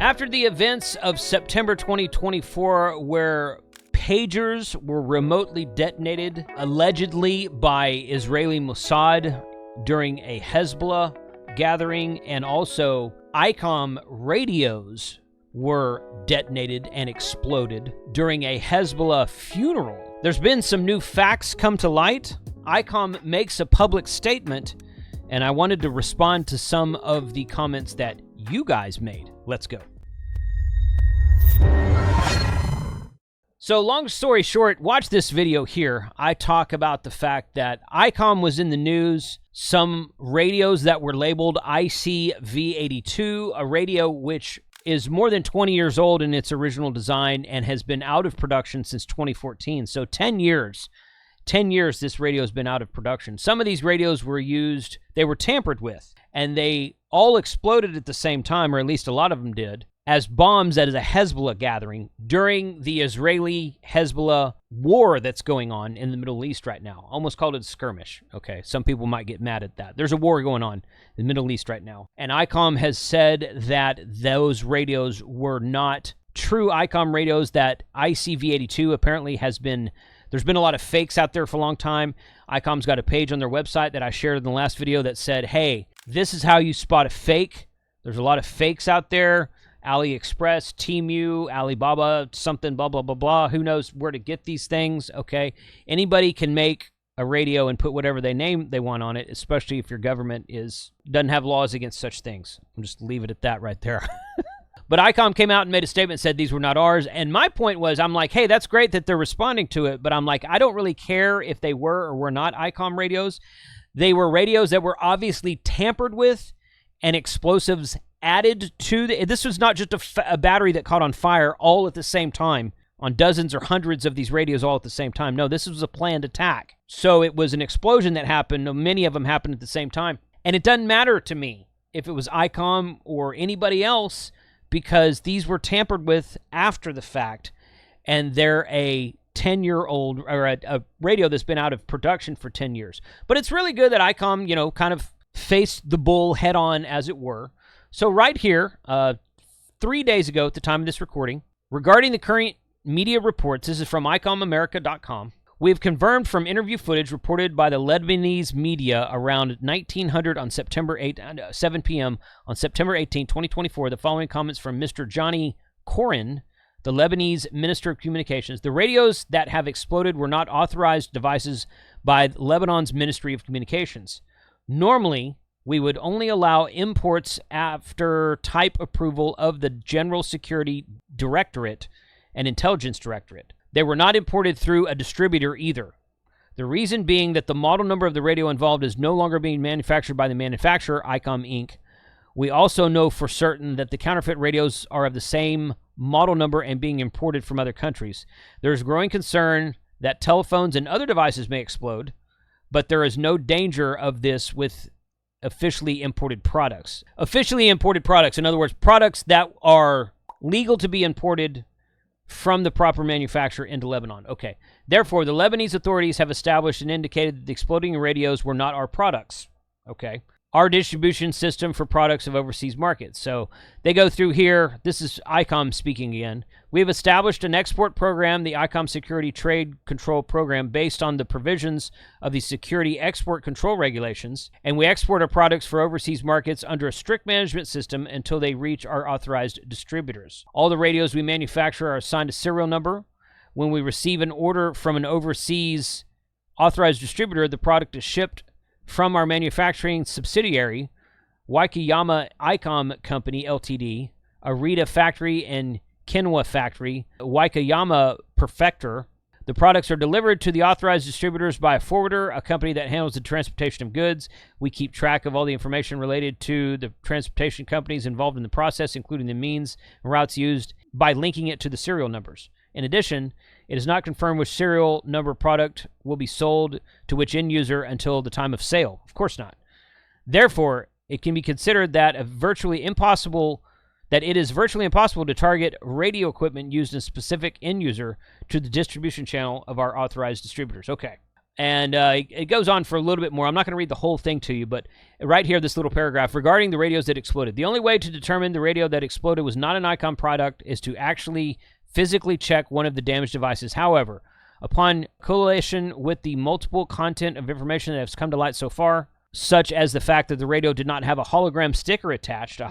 After the events of September 2024, where pagers were remotely detonated, allegedly by Israeli Mossad during a Hezbollah gathering, and also ICOM radios were detonated and exploded during a Hezbollah funeral. There's been some new facts come to light. ICOM makes a public statement, and I wanted to respond to some of the comments that you guys made. Let's go. So long story short, watch this video here. I talk about the fact that ICOM was in the news. Some radios that were labeled ICV82, a radio which is more than 20 years old in its original design and has been out of production since 2014. So 10 years. 10 years this radio has been out of production. Some of these radios were used, they were tampered with, and they all exploded at the same time, or at least a lot of them did, as bombs at a Hezbollah gathering during the Israeli-Hezbollah war that's going on in the Middle East right now. Almost called it a skirmish. Okay, some people might get mad at that. There's a war going on in the Middle East right now. And ICOM has said that those radios were not true ICOM radios, that ICV82 apparently has been... There's been a lot of fakes out there for a long time. ICOM's got a page on their website that I shared in the last video that said, hey, this is how you spot a fake. There's a lot of fakes out there. AliExpress, Temu, Alibaba, something, blah, blah, blah, blah. Who knows where to get these things, okay? Anybody can make a radio and put whatever name they want on it, especially if your government doesn't have laws against such things. I'll just leave it at that right there. But ICOM came out and made a statement, said these were not ours. And my point was, I'm like, hey, that's great that they're responding to it. But I'm like, I don't really care if they were or were not ICOM radios. They were radios that were obviously tampered with and explosives added to. This was not just a battery that caught on fire all at the same time on dozens or hundreds of these radios all at the same time. No, this was a planned attack. So it was an explosion that happened. Many of them happened at the same time. And it doesn't matter to me if it was ICOM or anybody else, because these were tampered with after the fact, and they're a 10-year-old, or a radio that's been out of production for 10 years. But it's really good that ICOM, kind of faced the bull head on, as it were. So right here, 3 days ago at the time of this recording, regarding the current media reports, this is from ICOMAmerica.com, we have confirmed from interview footage reported by the Lebanese media around 1900 on September 7 p.m. on September 18, 2024, the following comments from Mr. Johnny Korin, the Lebanese Minister of Communications. The radios that have exploded were not authorized devices by Lebanon's Ministry of Communications. Normally, we would only allow imports after type approval of the General Security Directorate and Intelligence Directorate. They were not imported through a distributor either. The reason being that the model number of the radio involved is no longer being manufactured by the manufacturer, ICOM Inc. We also know for certain that the counterfeit radios are of the same model number and being imported from other countries. There is growing concern that telephones and other devices may explode, but there is no danger of this with officially imported products. Officially imported products, in other words, products that are legal to be imported from the proper manufacturer into Lebanon. Okay. Therefore, the Lebanese authorities have established and indicated that the exploding radios were not our products. Okay. Our distribution system for products of overseas markets. So they go through here. This is ICOM speaking again. We have established an export program, the ICOM Security Trade Control Program, based on the provisions of the Security Export Control Regulations, and we export our products for overseas markets under a strict management system until they reach our authorized distributors. All the radios we manufacture are assigned a serial number. When we receive an order from an overseas authorized distributor, the product is shipped from our manufacturing subsidiary, Wakayama ICOM Company Ltd., Arita Factory and Kenwa Factory, Wakayama Perfector. The products are delivered to the authorized distributors by a forwarder, a company that handles the transportation of goods. We keep track of all the information related to the transportation companies involved in the process, including the means and routes used, by linking it to the serial numbers. In addition, it is not confirmed which serial number product will be sold to which end user until the time of sale. Of course not. Therefore, it can be considered that it is virtually impossible to target radio equipment used in a specific end user to the distribution channel of our authorized distributors. Okay. And it goes on for a little bit more. I'm not going to read the whole thing to you, but right here, this little paragraph regarding the radios that exploded. The only way to determine the radio that exploded was not an ICOM product is to actually physically check one of the damaged devices. However, upon correlation with the multiple content of information that has come to light so far, such as the fact that the radio did not have a hologram sticker attached,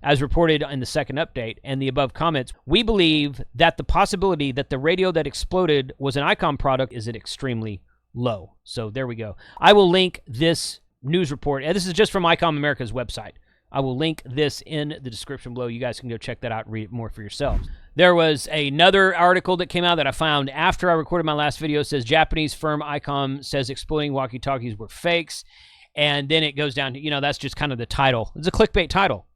as reported in the second update, and the above comments, we believe that the possibility that the radio that exploded was an ICOM product is extremely low. So there we go. I will link this news report, and this is just from ICOM America's website. I will link this in the description below. You guys can go check that out and read it more for yourselves. There was another article that came out that I found after I recorded my last video. It says Japanese firm ICOM says exploding walkie-talkies were fakes. And then it goes down to, that's just kind of the title. It's a clickbait title.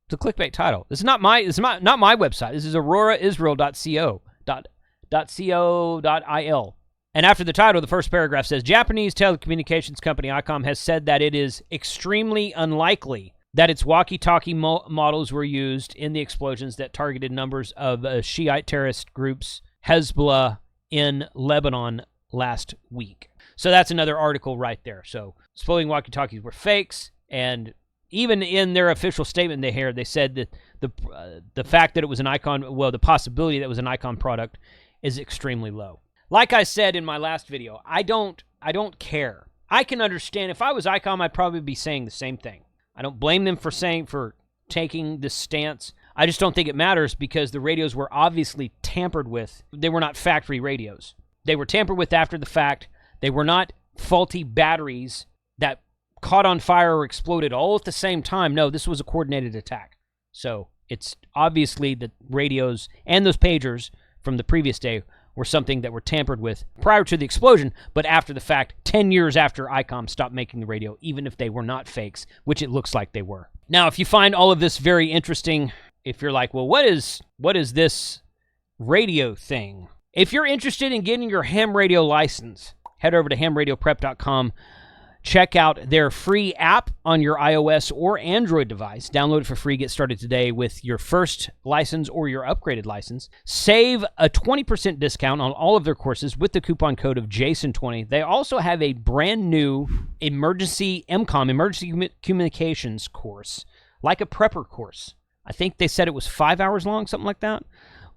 It's a clickbait title. This is not my website. This is auroraisrael.co.il. And after the title, the first paragraph says, Japanese telecommunications company ICOM has said that it is extremely unlikely that its walkie-talkie models were used in the explosions that targeted numbers of Shiite terrorist groups Hezbollah in Lebanon last week. So that's another article right there. So exploding walkie-talkies were fakes, and even in their official statement they said that the fact that it was an ICOM, the possibility that it was an ICOM product is extremely low. Like I said in my last video, I don't care. I can understand if I was ICOM, I'd probably be saying the same thing. I don't blame them for taking this stance. I just don't think it matters because the radios were obviously tampered with. They were not factory radios. They were tampered with after the fact. They were not faulty batteries that caught on fire or exploded all at the same time. No, this was a coordinated attack. So it's obviously the radios and those pagers from the previous day were something that were tampered with prior to the explosion, but after the fact, 10 years after ICOM stopped making the radio, even if they were not fakes, which it looks like they were. Now, if you find all of this very interesting, if you're like, well, what is this radio thing? If you're interested in getting your ham radio license, head over to hamradioprep.com. Check out their free app on your iOS or Android device. Download it for free. Get started today with your first license or your upgraded license. Save a 20% discount on all of their courses with the coupon code of Jason20. They also have a brand new emergency communications course, like a prepper course. I think they said it was 5 hours long, something like that.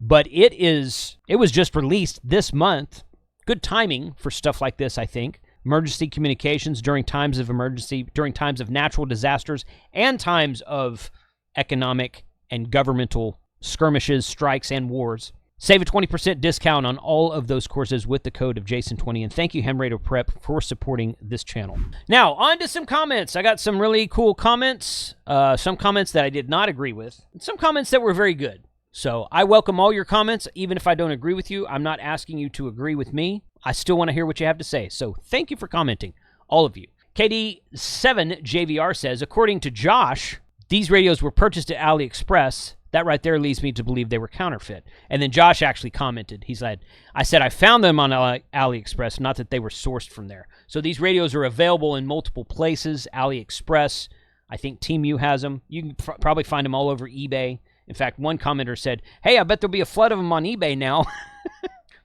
But it was just released this month. Good timing for stuff like this, I think. Emergency communications during times of emergency, during times of natural disasters, and times of economic and governmental skirmishes, strikes, and wars. Save a 20% discount on all of those courses with the code of Jason20. And thank you, Ham Radio Prep, for supporting this channel. Now, on to some comments. I got some really cool comments, some comments that I did not agree with, and some comments that were very good. So I welcome all your comments, even if I don't agree with you. I'm not asking you to agree with me. I still want to hear what you have to say. So thank you for commenting, all of you. KD7JVR says, according to Josh, these radios were purchased at AliExpress. That right there leads me to believe they were counterfeit. And then Josh actually commented. He said, I found them on AliExpress, not that they were sourced from there. So these radios are available in multiple places. AliExpress, I think TeamU has them. You can probably find them all over eBay. In fact, one commenter said, hey, I bet there'll be a flood of them on eBay now.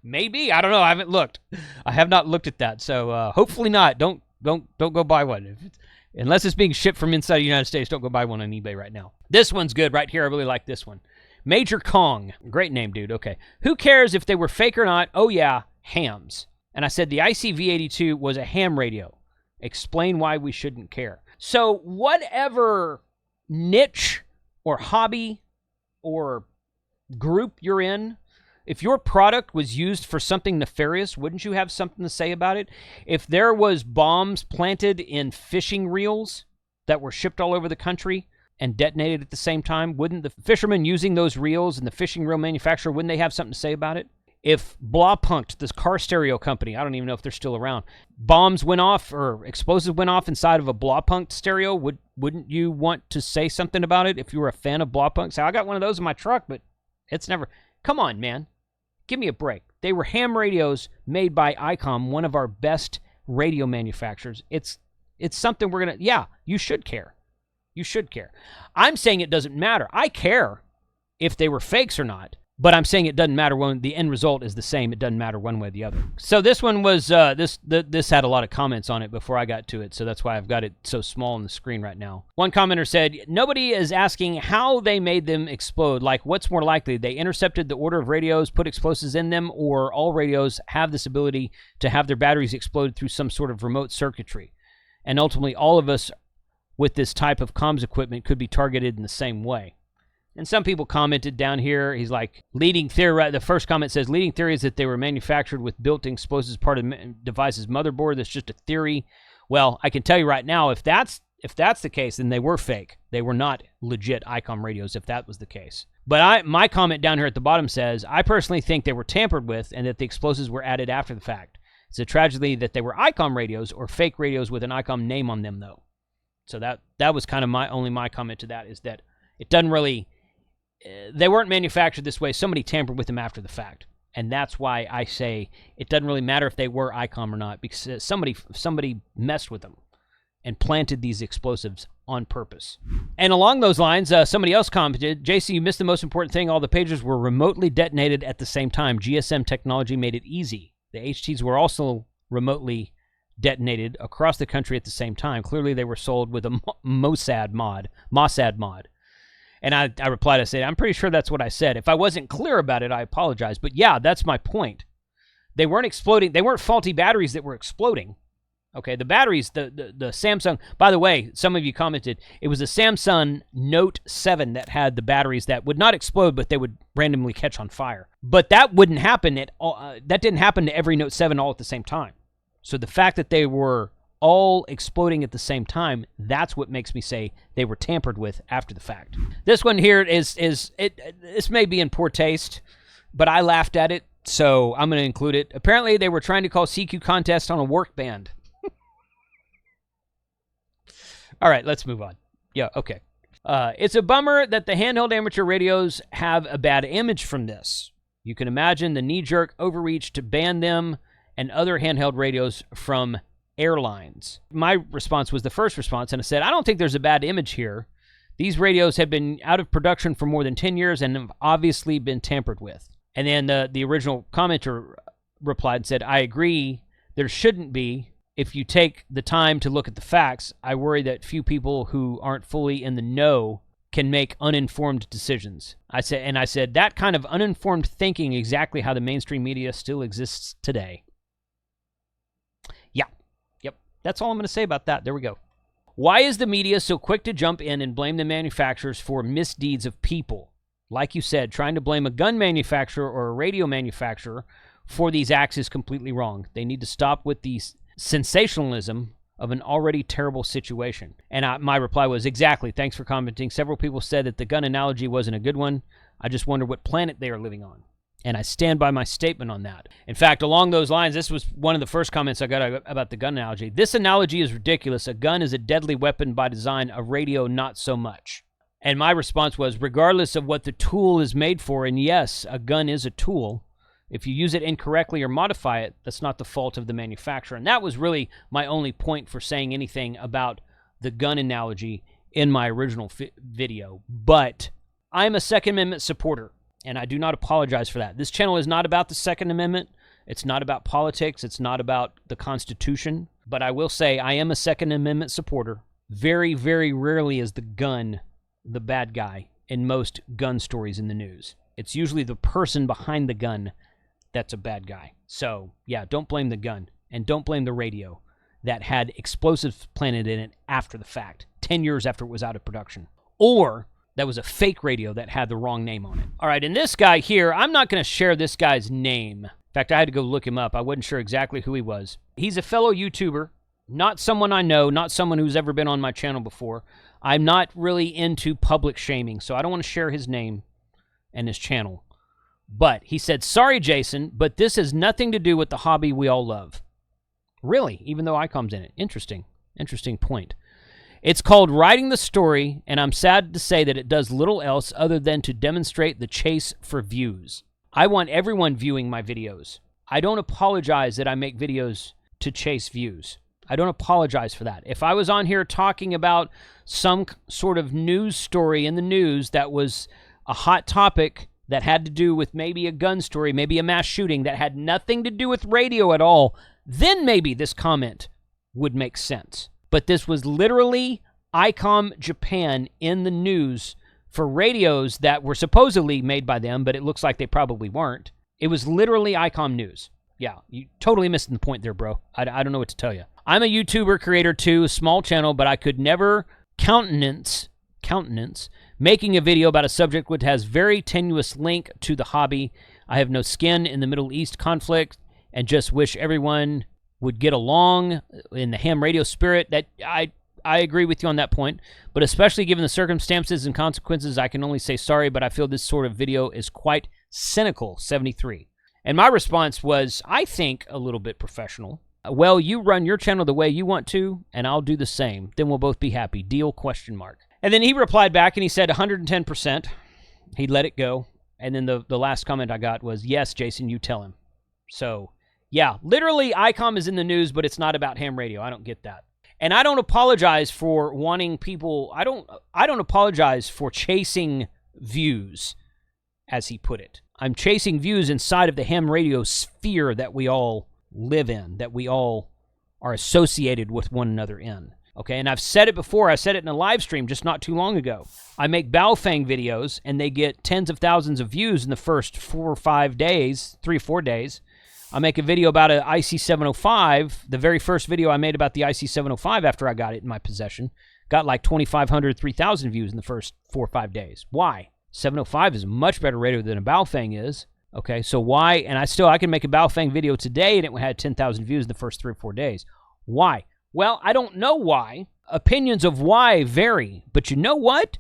Maybe. I don't know. I haven't looked. I have not looked at that. So hopefully not. Don't go buy one. Unless it's being shipped from inside the United States, don't go buy one on eBay right now. This one's good right here. I really like this one. Major Kong. Great name, dude. Okay. Who cares if they were fake or not? Oh, yeah. Hams. And I said the ICV82 was a ham radio. Explain why we shouldn't care. So whatever niche or hobby or group you're in, if your product was used for something nefarious, wouldn't you have something to say about it? If there was bombs planted in fishing reels that were shipped all over the country and detonated at the same time, wouldn't the fishermen using those reels and the fishing reel manufacturer, wouldn't they have something to say about it? If Blaupunkt, this car stereo company, I don't even know if they're still around, bombs went off or explosives went off inside of a Blaupunkt stereo, wouldn't you want to say something about it if you were a fan of Blaupunkt? Say, I got one of those in my truck, but it's never... Come on, man. Give me a break. They were ham radios made by ICOM, one of our best radio manufacturers. It's something we're going to... Yeah, you should care. You should care. I'm saying it doesn't matter. I care if they were fakes or not. But I'm saying it doesn't matter when the end result is the same. It doesn't matter one way or the other. So this one was, this had a lot of comments on it before I got to it, so that's why I've got it so small on the screen right now. One commenter said, nobody is asking how they made them explode. Like, what's more likely? They intercepted the order of radios, put explosives in them, or all radios have this ability to have their batteries explode through some sort of remote circuitry. And ultimately, all of us with this type of comms equipment could be targeted in the same way. And some people commented down here, he's like, leading theory, the first comment says, leading theory is that they were manufactured with built-in explosives part of the device's motherboard. That's just a theory. Well, I can tell you right now, if that's the case, then they were fake. They were not legit ICOM radios if that was the case. But my comment down here at the bottom says, I personally think they were tampered with and that the explosives were added after the fact. It's a tragedy that they were ICOM radios or fake radios with an ICOM name on them, though. So that was kind of my comment to that, is that it doesn't really... They weren't manufactured this way. Somebody tampered with them after the fact. And that's why I say it doesn't really matter if they were ICOM or not, because somebody messed with them and planted these explosives on purpose. And along those lines, somebody else commented, JC, you missed the most important thing. All the pagers were remotely detonated at the same time. GSM technology made it easy. The HTs were also remotely detonated across the country at the same time. Clearly, they were sold with a Mossad mod. And I replied, I said, I'm pretty sure that's what I said. If I wasn't clear about it, I apologize. But yeah, that's my point. They weren't exploding. They weren't faulty batteries that were exploding. Okay, the batteries, the Samsung, by the way, some of you commented, it was a Samsung Note 7 that had the batteries that would not explode, but they would randomly catch on fire. But that wouldn't happen at all. That didn't happen to every Note 7 all at the same time. So the fact that they were all exploding at the same time, that's what makes me say they were tampered with after the fact. This one here this may be in poor taste, but I laughed at it, so I'm going to include it. Apparently, they were trying to call CQ contest on a work band. All right, let's move on. Yeah, okay. It's a bummer that the handheld amateur radios have a bad image from this. You can imagine the knee-jerk overreach to ban them and other handheld radios from airlines. My response was the first response, and I said, I don't think there's a bad image here. These radios have been out of production for more than 10 years and have obviously been tampered with. And then the original commenter replied and said, I agree, there shouldn't be. If you take the time to look at the facts, I worry that few people who aren't fully in the know can make uninformed decisions. I said that kind of uninformed thinking exactly how the mainstream media still exists today. That's all I'm going to say about that. There we go. Why is the media so quick to jump in and blame the manufacturers for misdeeds of people? Like you said, trying to blame a gun manufacturer or a radio manufacturer for these acts is completely wrong. They need to stop with the sensationalism of an already terrible situation. And my reply was, exactly, thanks for commenting. Several people said that the gun analogy wasn't a good one. I just wonder what planet they are living on. And I stand by my statement on that. In fact, along those lines, this was one of the first comments I got about the gun analogy. This analogy is ridiculous. A gun is a deadly weapon by design, a radio not so much. And my response was, regardless of what the tool is made for, and yes, a gun is a tool, if you use it incorrectly or modify it, that's not the fault of the manufacturer. And that was really my only point for saying anything about the gun analogy in my original video. But I'm a Second Amendment supporter. And I do not apologize for that. This channel is not about the Second Amendment. It's not about politics. It's not about the Constitution. But I will say I am a Second Amendment supporter. Very, very rarely is the gun the bad guy in most gun stories in the news. It's usually the person behind the gun that's a bad guy. So, yeah, don't blame the gun. And don't blame the radio that had explosives planted in it after the fact, 10 years after it was out of production. Or that was a fake radio that had the wrong name on it. All right, and this guy here, I'm not going to share this guy's name. In fact, I had to go look him up. I wasn't sure exactly who he was. He's a fellow YouTuber, not someone I know, not someone who's ever been on my channel before. I'm not really into public shaming, so I don't want to share his name and his channel. But he said, sorry, Jason, but this has nothing to do with the hobby we all love. Really? Even though ICOM's in it. Interesting. Interesting point. It's called Writing the Story, and I'm sad to say that it does little else other than to demonstrate the chase for views. I want everyone viewing my videos. I don't apologize that I make videos to chase views. I don't apologize for that. If I was on here talking about some sort of news story in the news that was a hot topic that had to do with maybe a gun story, maybe a mass shooting that had nothing to do with radio at all, then maybe this comment would make sense. But this was literally ICOM Japan in the news for radios that were supposedly made by them, but it looks like they probably weren't. It was literally ICOM news. Yeah, you totally missing the point there, bro. I don't know what to tell you. I'm a YouTuber creator too, small channel, but I could never countenance making a video about a subject which has very tenuous link to the hobby. I have no skin in the Middle East conflict and just wish everyone would get along in the ham radio spirit. That I agree with you on that point, but especially given the circumstances and consequences, I can only say sorry, but I feel this sort of video is quite cynical, 73. And my response was, I think, a little bit professional. Well, you run your channel the way you want to, and I'll do the same. Then we'll both be happy. Deal, question mark. And then he replied back, and he said 110%. He'd let it go. And then the last comment I got was, yes, Jason, you tell him. So, yeah, literally, ICOM is in the news, but it's not about ham radio. I don't get that. And I don't apologize for wanting people, I don't apologize for chasing views, as he put it. I'm chasing views inside of the ham radio sphere that we all live in, that we all are associated with one another in. Okay, and I've said it before. I said it in a live stream just not too long ago. I make Baofeng videos, and they get tens of thousands of views in the first 4 or 5 days, 3 or 4 days. I make a video about an IC705. The very first video I made about the IC705 after I got it in my possession got like 2,500, 3,000 views in the first 4 or 5 days. Why? 705 is a much better radio than a Baofeng is. Okay, so why? And I can make a Baofeng video today, and it had 10,000 views in the first 3 or 4 days. Why? Well, I don't know why. Opinions of why vary. But you know what?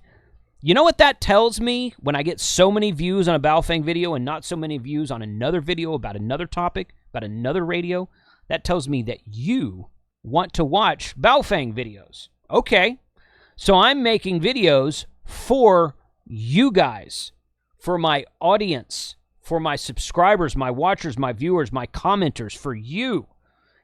You know what that tells me when I get so many views on a Baofeng video and not so many views on another video about another topic, about another radio? That tells me that you want to watch Baofeng videos. Okay, so I'm making videos for you guys, for my audience, for my subscribers, my watchers, my viewers, my commenters, for you.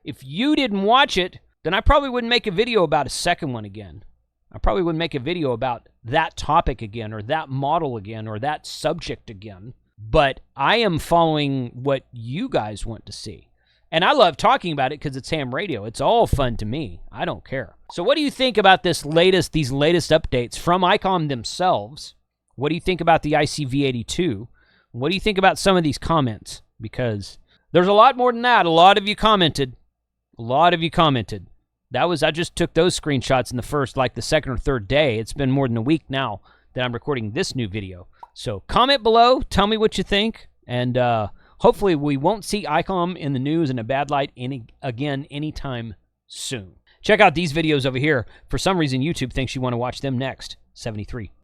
If you didn't watch it, then I probably wouldn't make a video about a second one again. I probably wouldn't make a video about that topic again, or that model again, or that subject again. But I am following what you guys want to see. And I love talking about it because it's ham radio. It's all fun to me. I don't care. So what do you think about these latest updates from ICOM themselves? What do you think about the ICV82? What do you think about some of these comments? Because there's a lot more than that. A lot of you commented. I just took those screenshots in the second or third day. It's been more than a week now that I'm recording this new video. So comment below, tell me what you think, and hopefully we won't see ICOM in the news in a bad light again anytime soon. Check out these videos over here. For some reason, YouTube thinks you want to watch them next. 73.